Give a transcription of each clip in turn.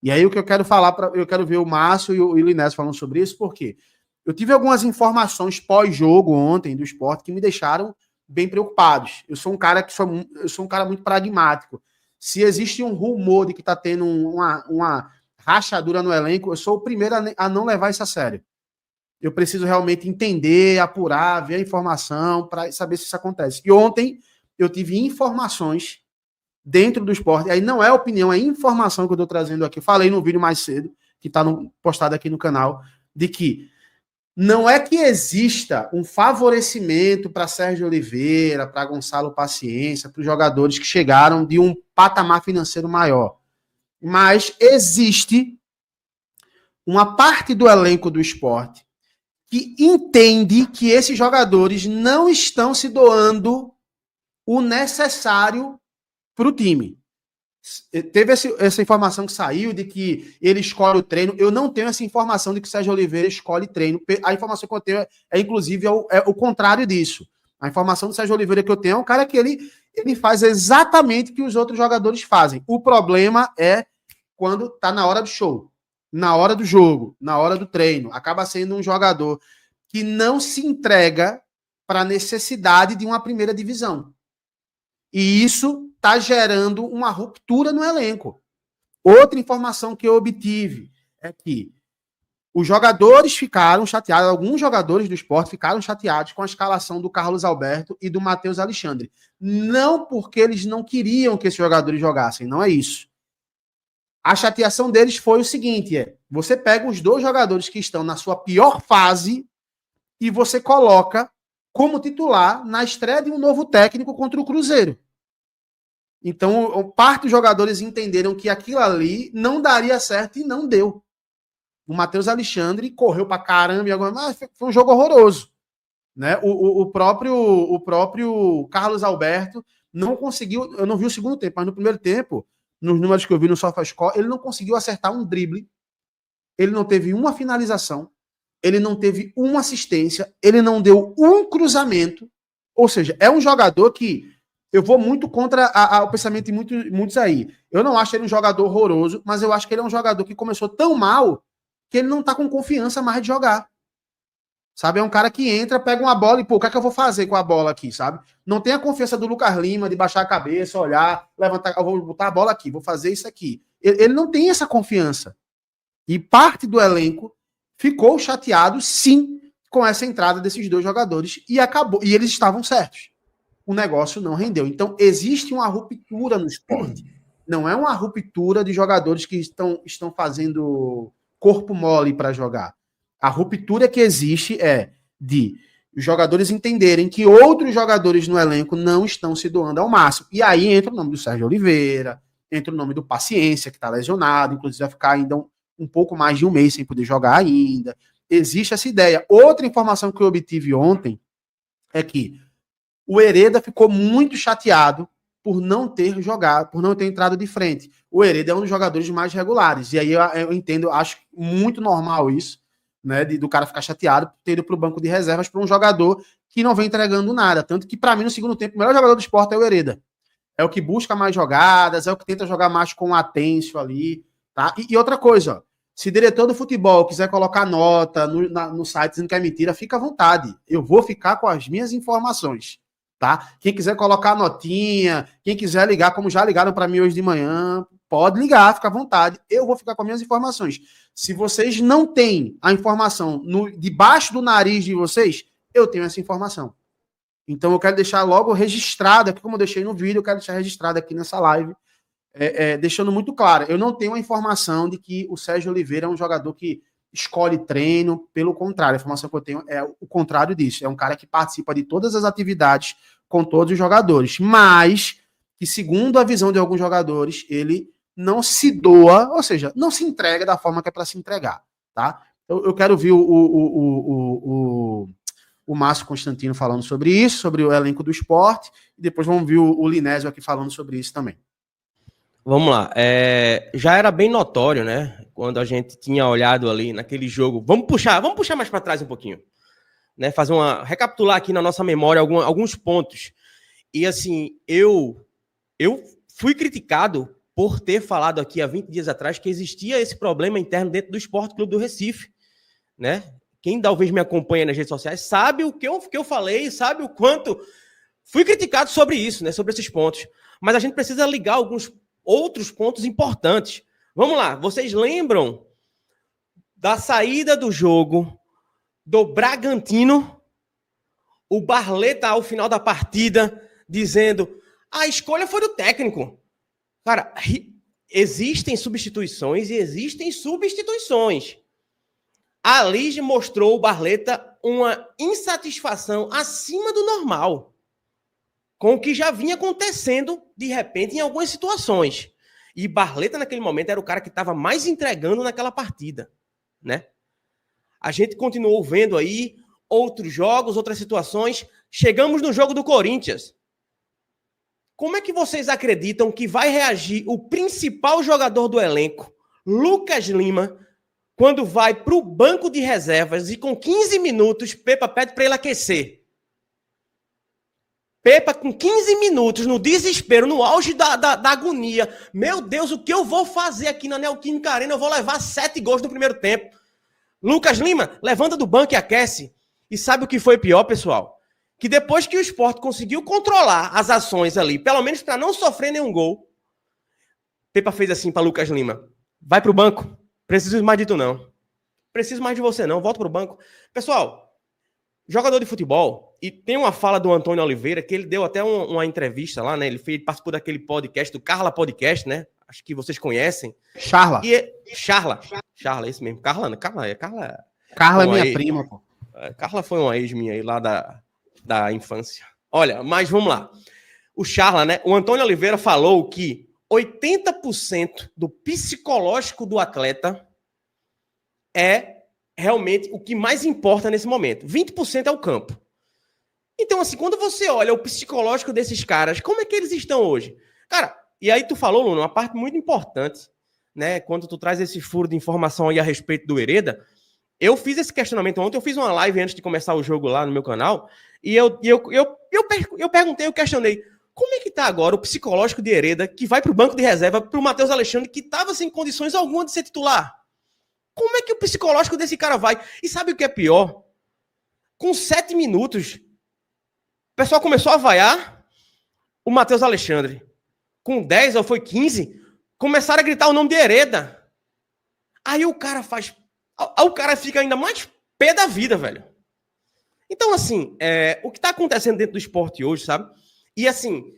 E aí o que eu quero falar, eu quero ver o Márcio e o Linés falando sobre isso, porque eu tive algumas informações pós-jogo ontem do Sport que me deixaram bem preocupados. Eu sou um cara muito pragmático. Se existe um rumor de que está tendo uma rachadura no elenco, eu sou o primeiro a não levar isso a sério. Eu preciso realmente entender, apurar, ver a informação para saber se isso acontece. E ontem eu tive informações dentro do Sport, aí não é opinião, é informação que eu estou trazendo aqui. Falei no vídeo mais cedo, que está postado aqui no canal, de que não é que exista um favorecimento para Sérgio Oliveira, para Gonçalo Paciência, para os jogadores que chegaram de um patamar financeiro maior. Mas existe uma parte do elenco do Sport que entende que esses jogadores não estão se doando o necessário para o time. Teve essa informação que saiu de que ele escolhe o treino. Eu não tenho essa informação de que o Sérgio Oliveira escolhe treino. A informação que eu tenho inclusive, o contrário disso. A informação do Sérgio Oliveira que eu tenho é um cara que ele faz exatamente o que os outros jogadores fazem. O problema é quando está na hora do show, na hora do jogo, na hora do treino. Acaba sendo um jogador que não se entrega para a necessidade de uma primeira divisão. E isso está gerando uma ruptura no elenco. Outra informação que eu obtive é que os jogadores ficaram chateados, alguns jogadores do Sport ficaram chateados com a escalação do Carlos Alberto e do Matheus Alexandre. Não porque eles não queriam que esses jogadores jogassem, não é isso. A chateação deles foi o seguinte, você pega os dois jogadores que estão na sua pior fase e você coloca como titular na estreia de um novo técnico contra o Cruzeiro. Então, parte dos jogadores entenderam que aquilo ali não daria certo e não deu. O Matheus Alexandre correu pra caramba, mas foi um jogo horroroso. Né? O próprio Carlos Alberto não conseguiu, eu não vi o segundo tempo, mas no primeiro tempo, nos números que eu vi no SofaScore, ele não conseguiu acertar um drible, ele não teve uma finalização, ele não teve uma assistência, ele não deu um cruzamento, ou seja, é um jogador que eu vou muito contra o pensamento de muitos aí. Eu não acho ele um jogador horroroso, mas eu acho que ele é um jogador que começou tão mal que ele não tá com confiança mais de jogar. Sabe? É um cara que entra, pega uma bola e, pô, o que é que eu vou fazer com a bola aqui, sabe? Não tem a confiança do Lucas Lima de baixar a cabeça, olhar, levantar, eu vou botar a bola aqui, vou fazer isso aqui. Ele não tem essa confiança. E parte do elenco ficou chateado, sim, com essa entrada desses dois jogadores e acabou. E eles estavam certos. O negócio não rendeu. Então, existe uma ruptura no esporte. Não é uma ruptura de jogadores que estão fazendo corpo mole para jogar. A ruptura que existe é de os jogadores entenderem que outros jogadores no elenco não estão se doando ao máximo. E aí entra o nome do Sérgio Oliveira, entra o nome do Paciência, que está lesionado, inclusive vai ficar ainda um pouco mais de um mês sem poder jogar ainda. Existe essa ideia. Outra informação que eu obtive ontem é que o Hereda ficou muito chateado por não ter jogado, por não ter entrado de frente. O Hereda é um dos jogadores mais regulares. E aí eu entendo, acho muito normal isso, né, do cara ficar chateado por ter ido para o banco de reservas para um jogador que não vem entregando nada. Tanto que, para mim, no segundo tempo, o melhor jogador do Sport é o Hereda. É o que busca mais jogadas, é o que tenta jogar mais com o Atencio ali. Tá? E outra coisa, ó, se diretor do futebol quiser colocar nota no site dizendo que é mentira, fica à vontade. Eu vou ficar com as minhas informações. Tá? Quem quiser colocar notinha, quem quiser ligar, como já ligaram para mim hoje de manhã, pode ligar, fica à vontade. Eu vou ficar com as minhas informações. Se vocês não têm a informação debaixo do nariz de vocês, eu tenho essa informação. Então eu quero deixar logo registrado aqui, como eu deixei no vídeo, eu quero deixar registrado aqui nessa live, deixando muito claro, eu não tenho a informação de que o Sérgio Oliveira é um jogador que escolhe treino, pelo contrário, a informação que eu tenho é o contrário disso, é um cara que participa de todas as atividades com todos os jogadores, mas que, segundo a visão de alguns jogadores, ele não se doa, ou seja, não se entrega da forma que é para se entregar, tá? Eu quero ver o Márcio Constantino falando sobre isso, sobre o elenco do Sport, e depois vamos ver o Linésio aqui falando sobre isso também. Vamos lá, já era bem notório, né, quando a gente tinha olhado ali naquele jogo, vamos puxar mais para trás um pouquinho, né, recapitular aqui na nossa memória alguns pontos, e assim, eu fui criticado por ter falado aqui há 20 dias atrás que existia esse problema interno dentro do Sport Clube do Recife, né? Quem talvez me acompanha nas redes sociais sabe o que eu falei, sabe o quanto fui criticado sobre isso, né? Sobre esses pontos. Mas a gente precisa ligar alguns outros pontos importantes. Vamos lá, vocês lembram da saída do jogo do Bragantino? O Barleta, ao final da partida, dizendo: a escolha foi do técnico. Cara, existem substituições e existem substituições. A Lige mostrou o Barleta uma insatisfação acima do normal com o que já vinha acontecendo, de repente, em algumas situações. E Barleta, naquele momento, era o cara que estava mais entregando naquela partida, né? A gente continuou vendo aí outros jogos, outras situações. Chegamos no jogo do Corinthians. Como é que vocês acreditam que vai reagir o principal jogador do elenco, Lucas Lima, quando vai para o banco de reservas e com 15 minutos, Pepa pede para ele aquecer? Pepa, com 15 minutos, no desespero, no auge da agonia. Meu Deus, o que eu vou fazer aqui na Neoquímica Arena? Eu vou levar 7 gols no primeiro tempo. Lucas Lima, levanta do banco e aquece. E sabe o que foi pior, pessoal? Que depois que o Sport conseguiu controlar as ações ali, pelo menos para não sofrer nenhum gol, Pepa fez assim para Lucas Lima: vai para o banco. Preciso mais de tu, não. Preciso mais de você, não. Volta para o banco. Pessoal, jogador de futebol, e tem uma fala do Antônio Oliveira, que ele deu até uma entrevista lá, né? Ele participou daquele podcast, do Carla Podcast, né? Acho que vocês conhecem. Charla. Charla, esse mesmo. Carla é minha prima, pô. Carla foi uma ex minha aí lá da infância. Olha, mas vamos lá. O Charla, né? O Antônio Oliveira falou que 80% do psicológico do atleta é realmente o que mais importa nesse momento. 20% é o campo. Então, assim, quando você olha o psicológico desses caras, como é que eles estão hoje? Cara, e aí tu falou, Luna, uma parte muito importante, né? Quando tu traz esse furo de informação aí a respeito do Hereda, eu fiz esse questionamento ontem, eu fiz uma live antes de começar o jogo lá no meu canal, e eu perguntei, eu questionei, como é que tá agora o psicológico de Hereda, que vai pro banco de reserva, pro Matheus Alexandre, que tava sem condições alguma de ser titular? Como é que o psicológico desse cara vai? E sabe o que é pior? Com 7 minutos, o pessoal começou a vaiar o Matheus Alexandre. Com 10 ou foi 15, começaram a gritar o nome de Hereda. Aí o cara fica ainda mais pé da vida, velho. Então, assim, o que tá acontecendo dentro do esporte hoje, sabe? E assim,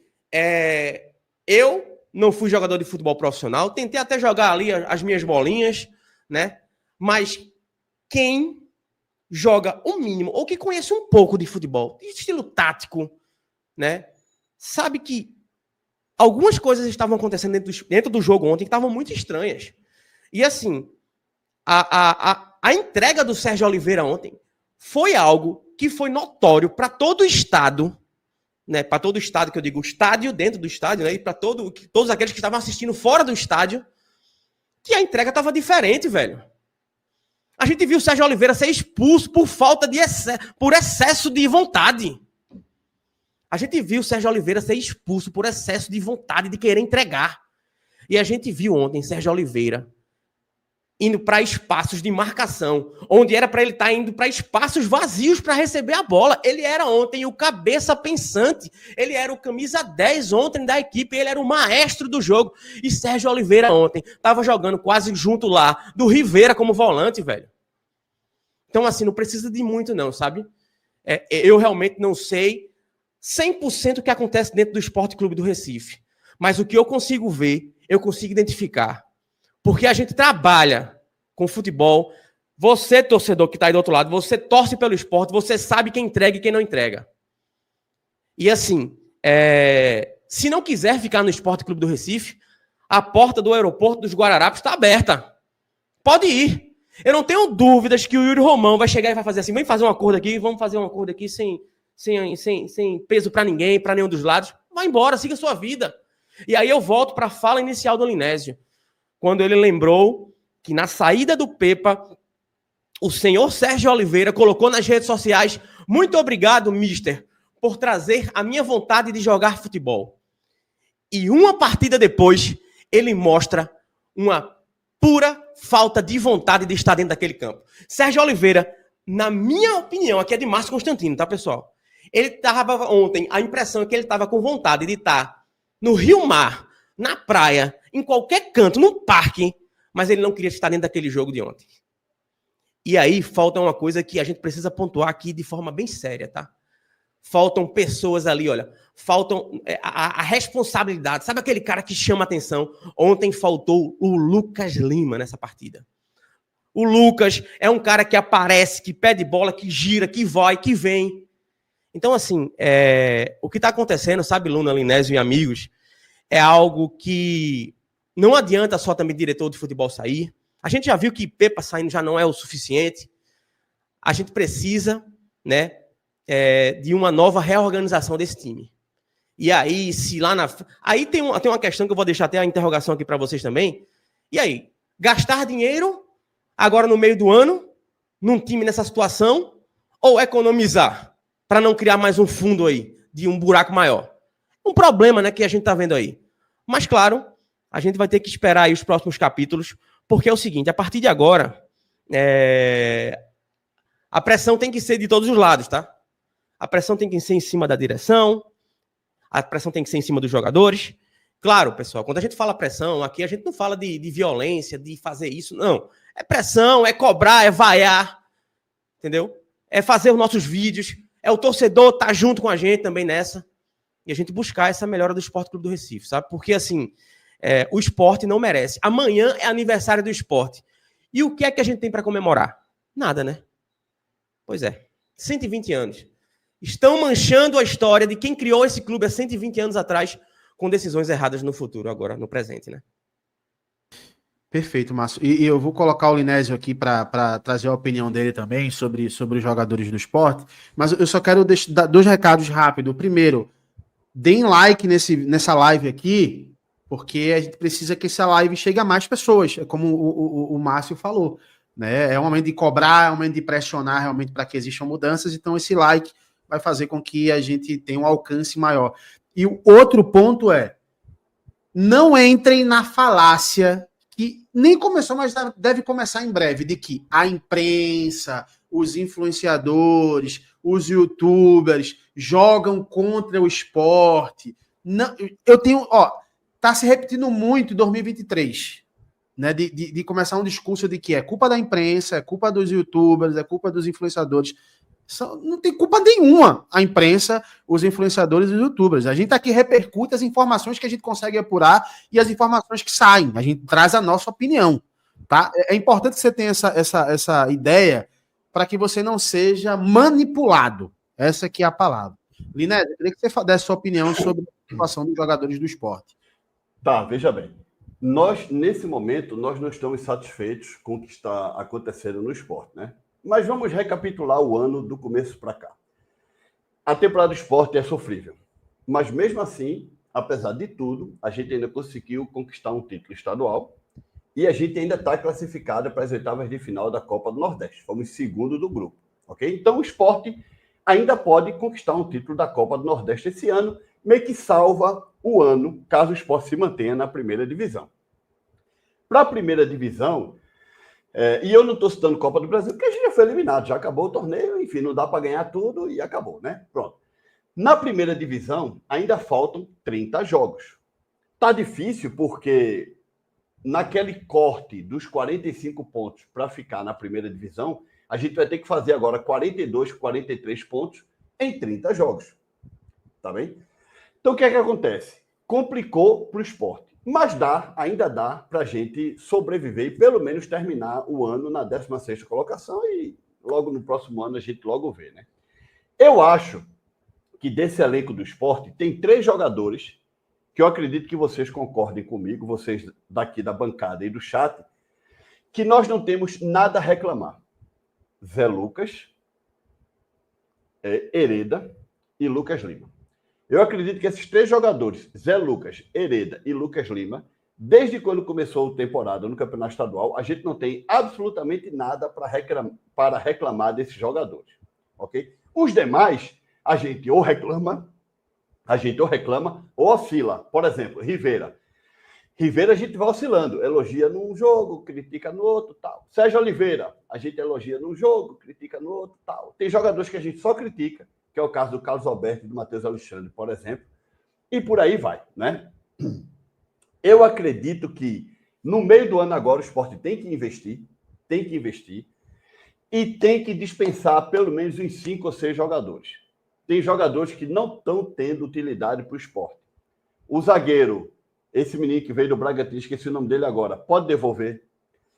eu não fui jogador de futebol profissional, tentei até jogar ali as minhas bolinhas, né? Mas quem joga o mínimo, ou que conhece um pouco de futebol, de estilo tático, né? Sabe que algumas coisas estavam acontecendo dentro do jogo ontem que estavam muito estranhas. E assim, a entrega do Sérgio Oliveira ontem foi algo que foi notório para todo o estado, né? Para todo o estado, que eu digo, o estádio dentro do estádio, né? E para todos aqueles que estavam assistindo fora do estádio, que a entrega estava diferente, velho. A gente viu o Sérgio Oliveira ser expulso por falta de por excesso de vontade. A gente viu o Sérgio Oliveira ser expulso por excesso de vontade de querer entregar. E a gente viu ontem Sérgio Oliveira indo para espaços de marcação, onde era para ele estar indo para espaços vazios para receber a bola. Ele era ontem o cabeça pensante, ele era o camisa 10 ontem da equipe, ele era o maestro do jogo. E Sérgio Oliveira ontem estava jogando quase junto lá do Rivera como volante, velho. Então, assim, não precisa de muito não, sabe? Eu realmente não sei 100% o que acontece dentro do Sport Clube do Recife. Mas o que eu consigo ver, eu consigo identificar. Porque a gente trabalha com futebol. Você, torcedor que está aí do outro lado, você torce pelo esporte, você sabe quem entrega e quem não entrega. E assim, se não quiser ficar no Sport Clube do Recife, a porta do aeroporto dos Guararapes está aberta. Pode ir. Eu não tenho dúvidas que o Yuri Romão vai chegar e vai fazer assim, vem fazer um acordo aqui, vamos fazer um acordo aqui sem peso para ninguém, para nenhum dos lados. Vai embora, siga a sua vida. E aí eu volto para a fala inicial do Linésio, quando ele lembrou que na saída do Pepa, o senhor Sérgio Oliveira colocou nas redes sociais: muito obrigado, mister, por trazer a minha vontade de jogar futebol. E uma partida depois, ele mostra uma pura falta de vontade de estar dentro daquele campo. Sérgio Oliveira, na minha opinião, aqui é de Márcio Constantino, tá, pessoal? Ele estava ontem, a impressão é que ele estava com vontade de estar no Rio Mar, na praia, em qualquer canto, no parque, mas ele não queria estar dentro daquele jogo de ontem. E aí falta uma coisa que a gente precisa pontuar aqui de forma bem séria, tá? Faltam pessoas ali, olha, faltam a responsabilidade. Sabe aquele cara que chama atenção? Ontem faltou o Lucas Lima nessa partida. O Lucas é um cara que aparece, que pede bola, que gira, que vai, que vem. Então, assim, o que está acontecendo, sabe, Luna, Linésio e amigos, é algo que não adianta só também diretor de futebol sair. A gente já viu que Pepa saindo já não é o suficiente. A gente precisa, né, de uma nova reorganização desse time. E aí, se lá na... Aí tem uma questão que eu vou deixar até a interrogação aqui para vocês também. E aí, gastar dinheiro agora no meio do ano, num time nessa situação, ou economizar para não criar mais um fundo aí, de um buraco maior? Um problema, né, que a gente está vendo aí. Mas, claro, a gente vai ter que esperar aí os próximos capítulos, porque é o seguinte, a partir de agora, a pressão tem que ser de todos os lados, tá? A pressão tem que ser em cima da direção, a pressão tem que ser em cima dos jogadores. Claro, pessoal, quando a gente fala pressão, aqui a gente não fala de violência, de fazer isso, não. É pressão, é cobrar, é vaiar, entendeu? É fazer os nossos vídeos, é o torcedor estar junto com a gente também nessa, e a gente buscar essa melhora do Sport Clube do Recife, sabe? Porque, assim, o esporte não merece. Amanhã é aniversário do esporte. E o que é que a gente tem para comemorar? Nada, né? Pois é, 120 anos. Estão manchando a história de quem criou esse clube há 120 anos atrás com decisões erradas no futuro, agora, no presente, né? Perfeito, Márcio. E eu vou colocar o Linésio aqui para trazer a opinião dele também sobre os jogadores do esporte, mas eu só quero dar 2 recados rápidos. Primeiro, deem like nessa live aqui, porque a gente precisa que essa live chegue a mais pessoas, como o Márcio falou, né? É um momento de cobrar, é um momento de pressionar realmente para que existam mudanças, então esse like vai fazer com que a gente tenha um alcance maior. E o outro ponto não entrem na falácia que nem começou, mas deve começar em breve, de que a imprensa, os influenciadores, os youtubers jogam contra o esporte. Não, eu tenho, tá se repetindo muito em 2023, né? De começar um discurso de que é culpa da imprensa, é culpa dos youtubers, é culpa dos influenciadores. Não tem culpa nenhuma a imprensa, os influenciadores e os youtubers. A gente aqui repercute as informações que a gente consegue apurar e as informações que saem. A gente traz a nossa opinião, tá? É importante que você tenha essa ideia para que você não seja manipulado. Essa aqui é a palavra. Linés, eu queria que você desse sua opinião sobre a situação dos jogadores do esporte. Tá, veja bem. Nós, nesse momento, nós não estamos satisfeitos com o que está acontecendo no esporte, né? Mas vamos recapitular o ano do começo para cá. A temporada do esporte é sofrível. Mas mesmo assim, apesar de tudo, a gente ainda conseguiu conquistar um título estadual e a gente ainda está classificado para as oitavas de final da Copa do Nordeste. Fomos segundo do grupo, ok? Então o esporte ainda pode conquistar um título da Copa do Nordeste esse ano, meio que salva o ano, caso o esporte se mantenha na primeira divisão. Para a primeira divisão, e eu não estou citando Copa do Brasil, porque a gente já foi eliminado, já acabou o torneio, enfim, não dá para ganhar tudo e acabou, né? Pronto. Na primeira divisão, ainda faltam 30 jogos. Tá difícil porque naquele corte dos 45 pontos para ficar na primeira divisão, a gente vai ter que fazer agora 42, 43 pontos em 30 jogos. Tá bem? Então, o que é que acontece? Complicou para o esporte. Mas ainda dá para a gente sobreviver e pelo menos terminar o ano na 16ª colocação e logo no próximo ano a gente logo vê, né? Eu acho que desse elenco do esporte tem 3 jogadores que eu acredito que vocês concordem comigo, vocês daqui da bancada e do chat, que nós não temos nada a reclamar. Zé Lucas, Hereda e Lucas Lima. Eu acredito que esses 3 jogadores, Zé Lucas, Hereda e Lucas Lima, desde quando começou a temporada no Campeonato Estadual, a gente não tem absolutamente nada para reclamar desses jogadores, ok? Os demais, a gente ou reclama ou oscila. Por exemplo, Rivera. Rivera a gente vai oscilando, elogia num jogo, critica no outro, tal. Sérgio Oliveira, a gente elogia num jogo, critica no outro, tal. Tem jogadores que a gente só critica, que é o caso do Carlos Alberto e do Matheus Alexandre, por exemplo, e por aí vai, né? Eu acredito que no meio do ano agora o Sport tem que investir, e tem que dispensar pelo menos uns 5 ou 6 jogadores. Tem jogadores que não estão tendo utilidade para o Sport. O zagueiro, esse menino que veio do Bragantino, esqueci o nome dele agora, pode devolver.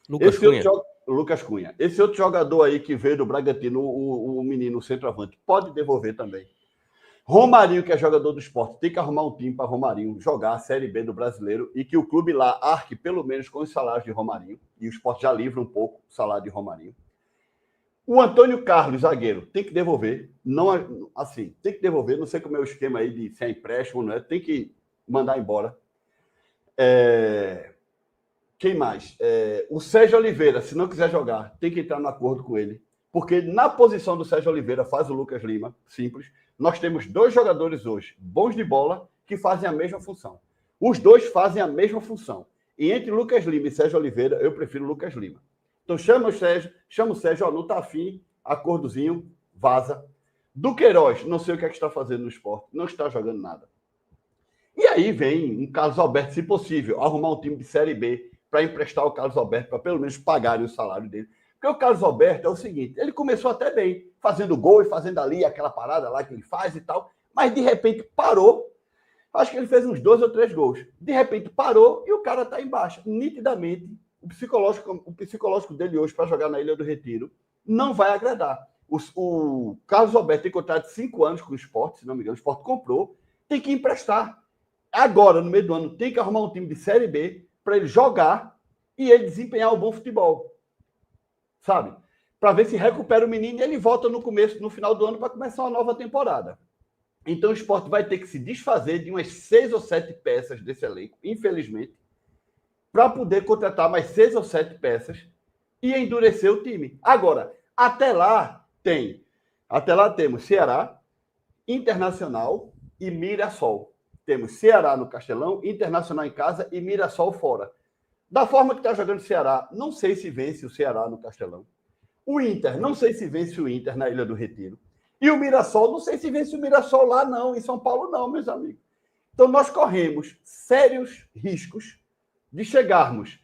Lucas Cunha. Esse outro jogador aí que veio do Bragantino, o menino, o centroavante, pode devolver também. Romarinho, que é jogador do Sport, tem que arrumar um time para Romarinho jogar a Série B do Brasileiro e que o clube lá arque pelo menos com os salários de Romarinho. E o Sport já livra um pouco o salário de Romarinho. O Antônio Carlos, zagueiro, tem que devolver. Não, assim, tem que devolver. Não sei como é o esquema aí de se é empréstimo, não é? Tem que mandar embora. Quem mais? O Sérgio Oliveira, se não quiser jogar, tem que entrar no acordo com ele. Porque na posição do Sérgio Oliveira faz o Lucas Lima, simples. Nós temos 2 jogadores hoje, bons de bola, que fazem a mesma função. Os 2 fazem a mesma função. E entre Lucas Lima e Sérgio Oliveira, eu prefiro Lucas Lima. Então chama o Sérgio, não tá afim, acordozinho, vaza. Do Queiroz, não sei o que é que está fazendo no Sport, não está jogando nada. E aí vem um Carlos Alberto, se possível, arrumar um time de Série B para emprestar o Carlos Alberto, para pelo menos pagarem o salário dele. Porque o Carlos Alberto é o seguinte, ele começou até bem, fazendo gol e fazendo ali aquela parada lá que ele faz e tal, mas de repente parou, acho que ele fez uns 2 ou 3 gols, de repente parou e o cara está embaixo. Nitidamente, o psicológico dele hoje para jogar na Ilha do Retiro não vai agradar. O Carlos Alberto tem contrato de 5 anos com o Sport, se não me engano, o Sport comprou, tem que emprestar. Agora, no meio do ano, tem que arrumar um time de Série B para ele jogar e ele desempenhar um bom futebol. Sabe? Para ver se recupera o menino e ele volta no final do ano para começar uma nova temporada. Então o Sport vai ter que se desfazer de umas 6 ou 7 peças desse elenco, infelizmente, para poder contratar mais 6 ou 7 peças e endurecer o time. Agora, até lá temos Ceará, Internacional e Mirassol. Temos Ceará no Castelão, Internacional em casa e Mirassol fora. Da forma que está jogando o Ceará, não sei se vence o Ceará no Castelão. O Inter, não sei se vence o Inter na Ilha do Retiro. E o Mirassol, não sei se vence o Mirassol lá não, em São Paulo não, meus amigos. Então nós corremos sérios riscos de chegarmos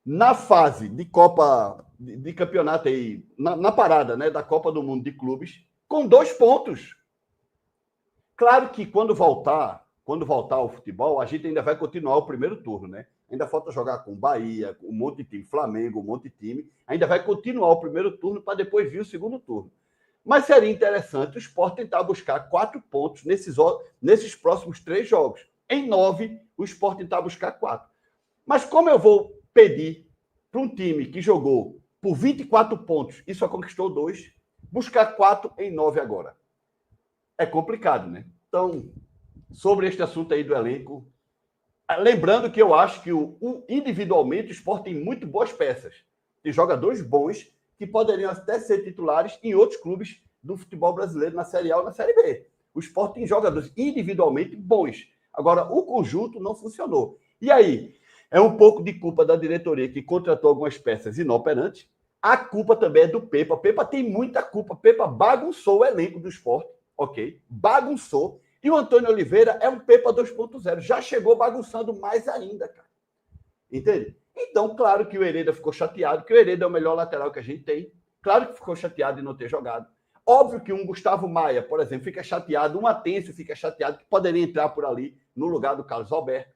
na fase de Copa, de campeonato aí, na parada, né, da Copa do Mundo de Clubes, com 2 pontos. Claro que quando voltar ao futebol, a gente ainda vai continuar o primeiro turno, né? Ainda falta jogar com Bahia, um monte de time, Flamengo, um monte de time. Ainda vai continuar o primeiro turno para depois vir o segundo turno. Mas seria interessante o Sport tentar buscar 4 pontos nesses próximos 3 jogos. Em 9, o Sport tentar buscar 4. Mas como eu vou pedir para um time que jogou por 24 pontos e só conquistou 2, buscar 4 em 9 agora? É complicado, né? Então, sobre este assunto aí do elenco, lembrando que eu acho que individualmente o Sport tem muito boas peças. Tem jogadores bons que poderiam até ser titulares em outros clubes do futebol brasileiro, na Série A ou na Série B. O Sport tem jogadores individualmente bons. Agora, o conjunto não funcionou. E aí, é um pouco de culpa da diretoria que contratou algumas peças inoperantes. A culpa também é do Pepa. Pepa tem muita culpa. Pepa bagunçou o elenco do Sport, ok? Bagunçou. E o Antônio Oliveira é um Pepa 2.0. Já chegou bagunçando mais ainda, cara. Entende? Então, claro que o Hereda ficou chateado, que o Hereda é o melhor lateral que a gente tem. Claro que ficou chateado de não ter jogado. Óbvio que um Gustavo Maia, por exemplo, fica chateado, um Atencio fica chateado, que poderia entrar por ali no lugar do Carlos Alberto.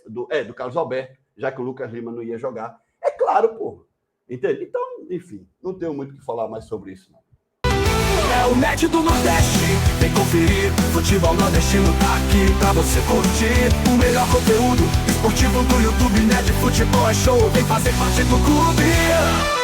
Do Carlos Alberto, já que o Lucas Lima não ia jogar. É claro, pô. Entende? Então, enfim, não tenho muito o que falar mais sobre isso, não. É o Net do Nordeste, vem conferir. Futebol nordestino tá aqui pra você curtir. O melhor conteúdo esportivo do YouTube. Net Futebol é show, vem fazer parte do clube.